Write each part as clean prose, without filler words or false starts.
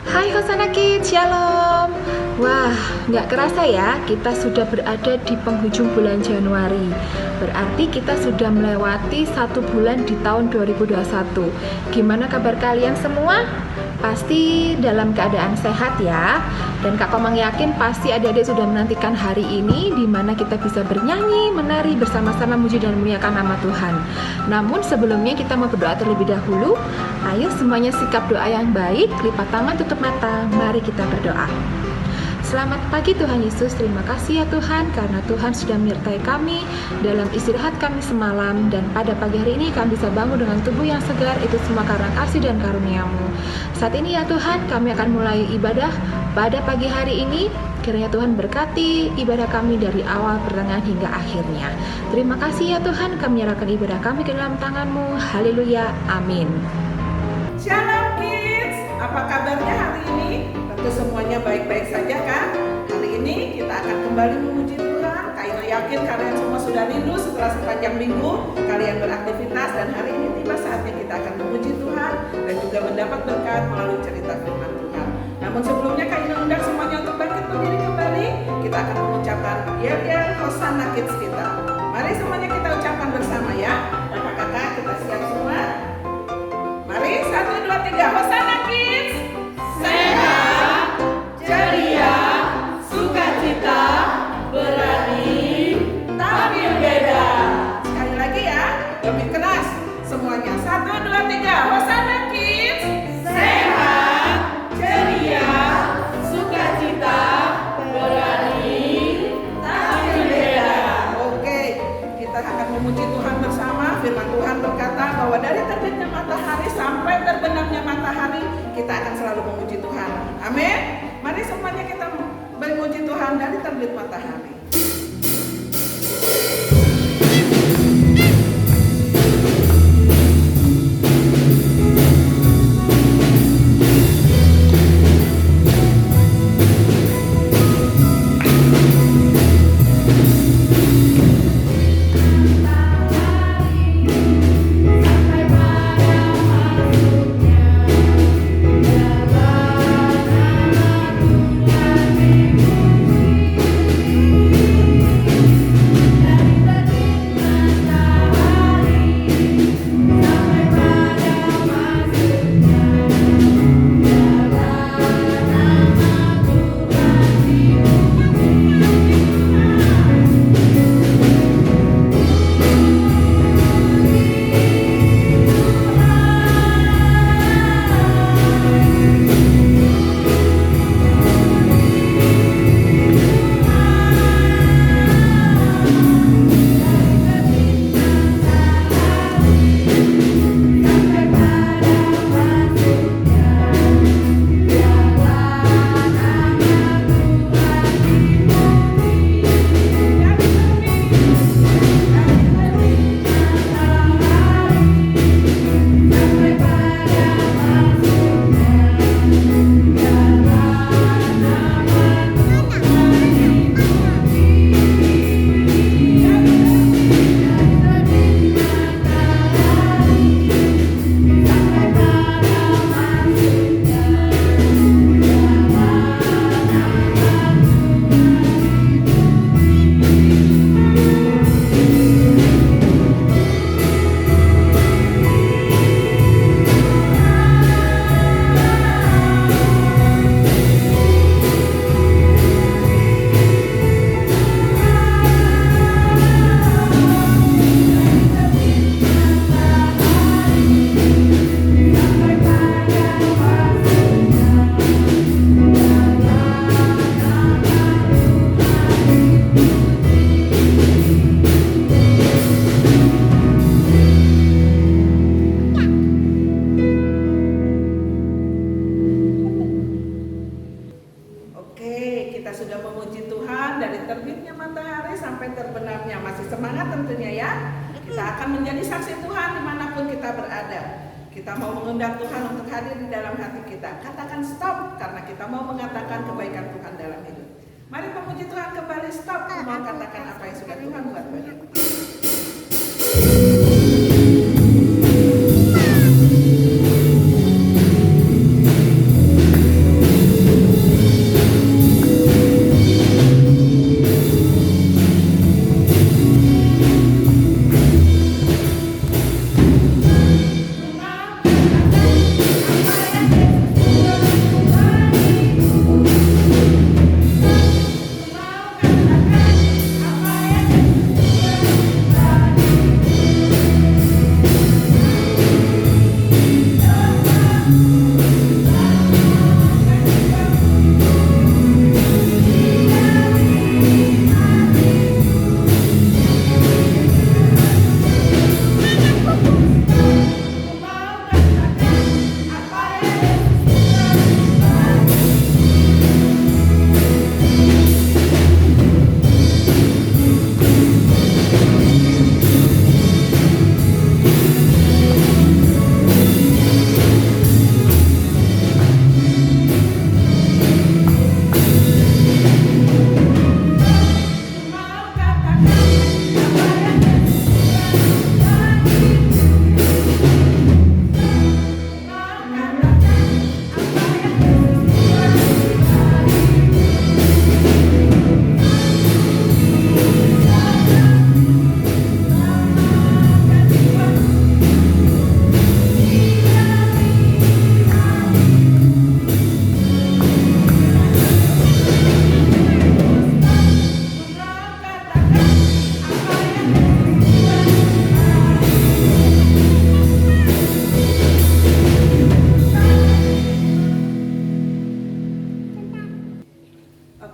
Hai Hosana Kids, Shalom. Wah, nggak kerasa ya, kita sudah berada di penghujung bulan Januari. Berarti kita sudah melewati 1 bulan di tahun 2021. Gimana kabar kalian semua? Pasti dalam keadaan sehat ya. Dan Kak Komang yakin pasti adik-adik sudah menantikan hari ini di mana kita bisa bernyanyi, menari bersama-sama memuji dan memuliakan nama Tuhan. Namun sebelumnya kita mau berdoa terlebih dahulu. Ayo semuanya sikap doa yang baik, lipat tangan, tutup mata. Mari kita berdoa. Selamat pagi Tuhan Yesus, terima kasih ya Tuhan karena Tuhan sudah menyertai kami dalam istirahat kami semalam, dan pada pagi hari ini kami bisa bangun dengan tubuh yang segar. Itu semua karena kasih dan karunia-Mu. Saat ini ya Tuhan, kami akan mulai ibadah pada pagi hari ini. Kiranya Tuhan berkati ibadah kami dari awal, pertengahan hingga akhirnya. Terima kasih ya Tuhan, kami menyerahkan ibadah kami ke dalam tangan-Mu. Haleluya, amin. Shalom Kids, apa kabarnya hari ini? Tentu semuanya baik-baik saja kan? Hari ini kita akan kembali memuji Tuhan. Kak Ina yakin kalian semua sudah rindu setelah sepanjang minggu kalian beraktivitas, dan hari ini tiba saatnya kita akan memuji Tuhan dan juga mendapat berkat melalui cerita firman Tuhan. Namun sebelumnya Kak Ina undang semuanya untuk bangkit berdiri kembali. Kita akan mengucapkan yel-yel Hosana Kids kita. Mari semuanya kita ucapkan bersama ya. Kakak-kakak kita siap semua? Mari 1, 2, 3, Hosana Kids. Sehat, ceria, sukacita, berani, tapi beda. Sekali lagi ya, lebih keras semuanya. 1, 2, 3, Hosana Kids. Sehat, ceria, sukacita, berani, tapi beda. Oke, kita akan memuji Tuhan bersama. Firman Tuhan berkata bahwa dari terbitnya matahari sampai terbenamnya matahari, kita akan selalu memuji Tuhan. Amin. Mari semuanya kita memuji Tuhan dari terbit matahari. Kita mau mengundang Tuhan untuk hadir di dalam hati kita. Katakan stop karena kita mau mengatakan kebaikan Tuhan dalam hidup. Mari memuji Tuhan kembali, stop. Mau katakan apa yang sudah Tuhan buat bagimu.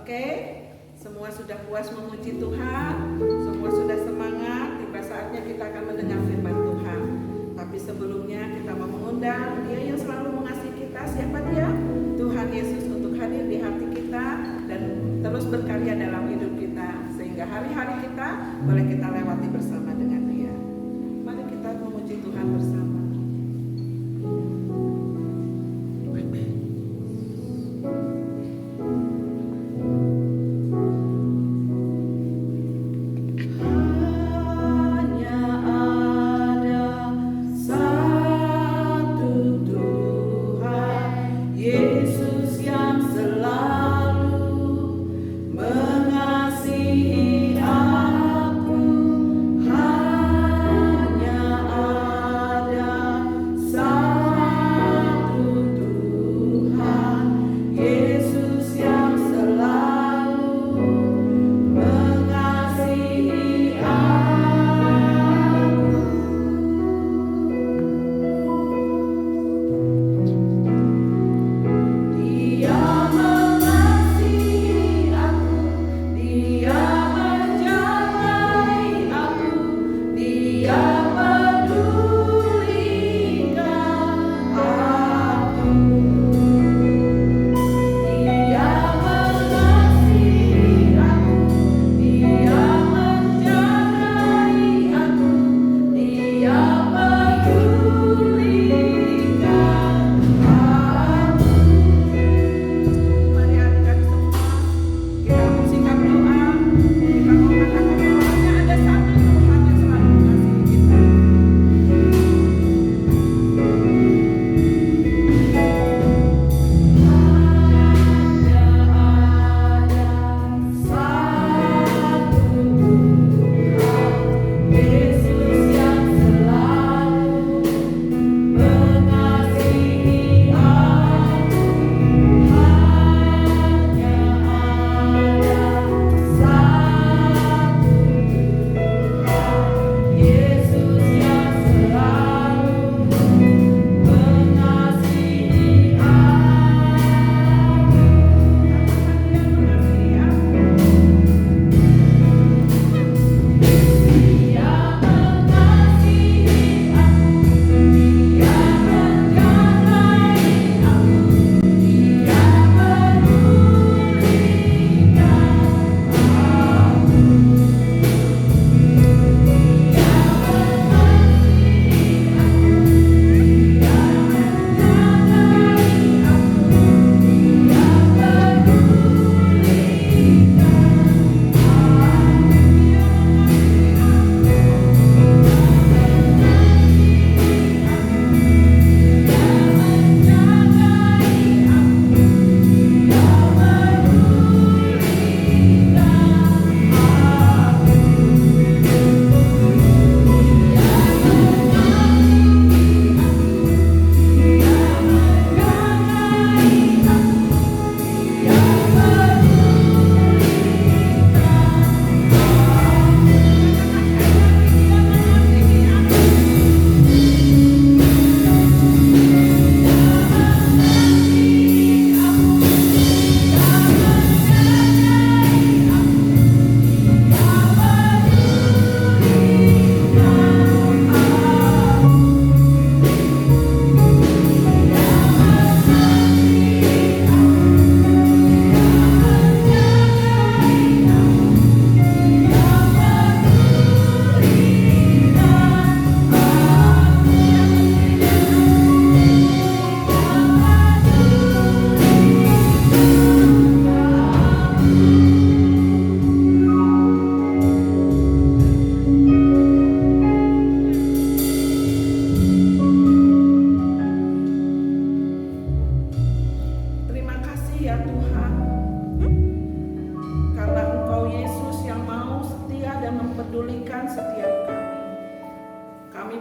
Oke, semua sudah puas memuji Tuhan, semua sudah semangat. Tiba saatnya kita akan mendengar firman Tuhan. Tapi sebelumnya kita mau mengundang Dia yang selalu mengasihi kita. Siapa Dia? Tuhan Yesus, untuk hadir di hati kita dan terus berkarya dalam hidup kita, sehingga hari-hari kita boleh kita lewati bersama dengan Dia. Mari kita memuji Tuhan bersama.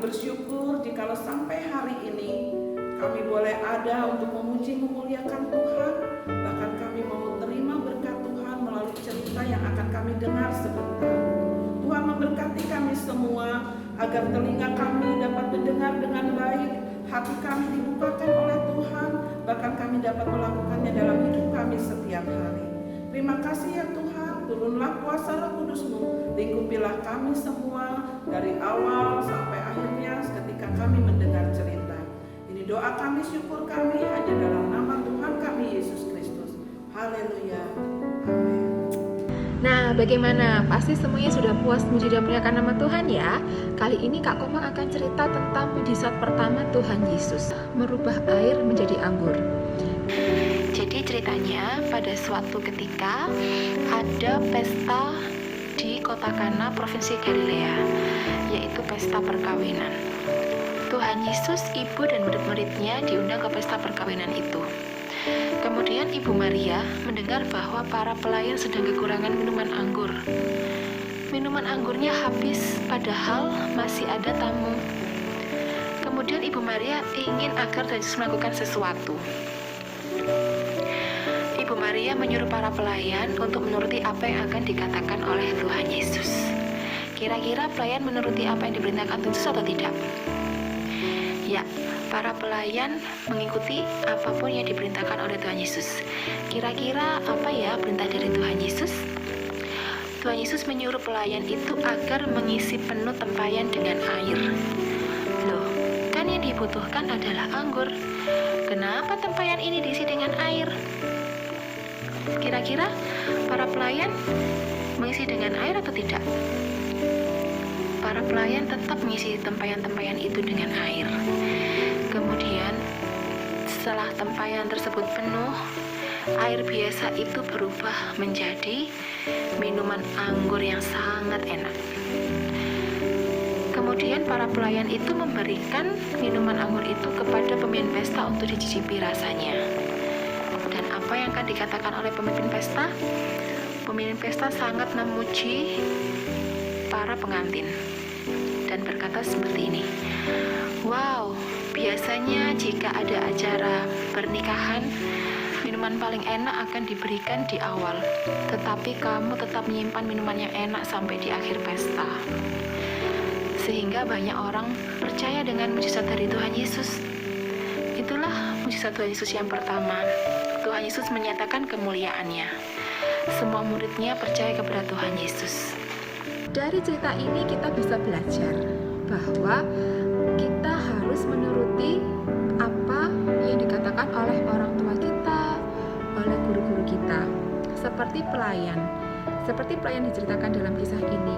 bersyukur jikalau sampai hari ini kami boleh ada untuk memuji memuliakan Tuhan. Bahkan kami mau terima berkat Tuhan melalui cerita yang akan kami dengar sebentar. Tuhan memberkati kami semua agar telinga kami dapat mendengar dengan baik, hati kami dibukakan oleh Tuhan, bahkan kami dapat melakukannya dalam hidup kami setiap hari. Terima kasih ya Tuhan, turunlah kuasa Roh Kudus-Mu, lingkupilah kami semua dari awal sampai akhirnya ketika kami mendengar cerita. Ini doa kami, syukur kami hanya dalam nama Tuhan kami Yesus Kristus. Haleluya. Amin. Nah, bagaimana? Pasti semuanya sudah puas muji dan memuliakan nama Tuhan ya. Kali ini Kak Komang akan cerita tentang mujizat pertama Tuhan Yesus, merubah air menjadi anggur. Jadi ceritanya pada suatu ketika ada pesta di kota Kana, provinsi Galilea, yaitu pesta perkawinan. Tuhan Yesus, ibu dan murid-muridnya diundang ke pesta perkawinan itu. Kemudian Ibu Maria mendengar bahwa para pelayan sedang kekurangan minuman anggur. Minuman anggurnya habis, padahal masih ada tamu. Kemudian Ibu Maria ingin agar Tuhan Yesus melakukan sesuatu. Ibu Maria menyuruh para pelayan untuk menuruti apa yang akan dikatakan oleh Tuhan Yesus. Kira-kira pelayan menuruti apa yang diperintahkan Tuhan Yesus atau tidak? Ya, para pelayan mengikuti apapun yang diperintahkan oleh Tuhan Yesus. Kira-kira apa ya perintah dari Tuhan Yesus? Tuhan Yesus menyuruh pelayan itu agar mengisi penuh tempayan dengan air. Loh, kan yang dibutuhkan adalah anggur. Kenapa tempayan ini diisi dengan air? Kira-kira para pelayan mengisi dengan air atau tidak? Para pelayan tetap mengisi tempayan-tempayan itu dengan air. Kemudian setelah tempayan tersebut penuh, air biasa itu berubah menjadi minuman anggur yang sangat enak. Kemudian para pelayan itu memberikan minuman anggur itu kepada pemimpin pesta untuk dicicipi rasanya. Dan apa yang akan dikatakan oleh pemimpin pesta? Pemimpin pesta sangat memuji para pengantin dan berkata seperti ini, "Wow, biasanya jika ada acara pernikahan, minuman paling enak akan diberikan di awal, tetapi kamu tetap menyimpan minuman yang enak sampai di akhir pesta." Sehingga banyak orang percaya dengan mujizat dari Tuhan Yesus. Itulah mujizat Tuhan Yesus yang pertama. Tuhan Yesus menyatakan kemuliaannya. Semua muridnya percaya kepada Tuhan Yesus. Dari cerita ini kita bisa belajar bahwa kita harus menuruti apa yang dikatakan oleh orang tua kita, oleh guru-guru kita. Seperti pelayan diceritakan dalam kisah ini,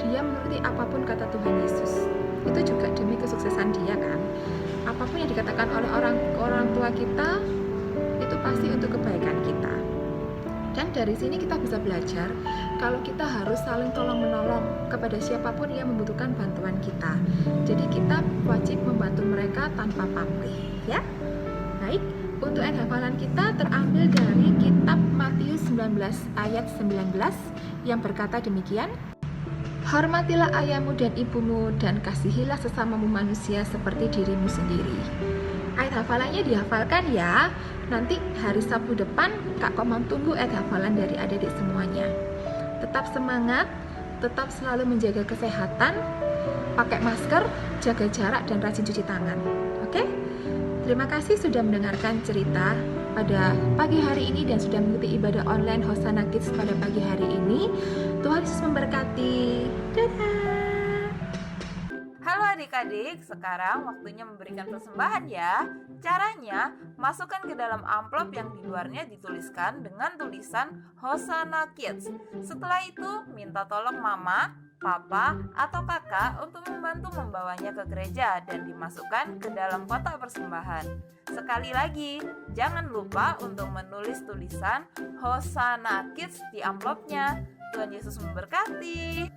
dia menuruti apapun kata Tuhan Yesus. Itu juga demi kesuksesan dia kan. Apapun yang dikatakan oleh orang tua kita, itu pasti untuk kebaikan kita. Dan dari sini kita bisa belajar kalau kita harus saling tolong-menolong kepada siapapun yang membutuhkan bantuan kita. Jadi kita wajib membantu mereka tanpa pamrih, ya. Baik, untuk ayat hafalan kita terambil dari kitab Matius 19 ayat 19 yang berkata demikian, "Hormatilah ayahmu dan ibumu dan kasihilah sesamamu manusia seperti dirimu sendiri." Ayat hafalannya dihafalkan ya. Nanti hari Sabtu depan Kak Komang tunggu ayat hafalan dari adik-adik semuanya. Tetap semangat, tetap selalu menjaga kesehatan, pakai masker, jaga jarak dan rajin cuci tangan. Oke? Terima kasih sudah mendengarkan cerita pada pagi hari ini dan sudah mengikuti ibadah online Hosanna Kids pada pagi hari ini. Tuhan Yesus memberkati. Dadah. Halo adik-adik, sekarang waktunya memberikan persembahan ya. Caranya, masukkan ke dalam amplop yang di luarnya dituliskan dengan tulisan Hosanna Kids. Setelah itu, minta tolong mama, papa, atau kakak untuk membantu membawanya ke gereja dan dimasukkan ke dalam kotak persembahan. Sekali lagi, jangan lupa untuk menulis tulisan Hosanna Kids di amplopnya. Tuhan Yesus memberkati.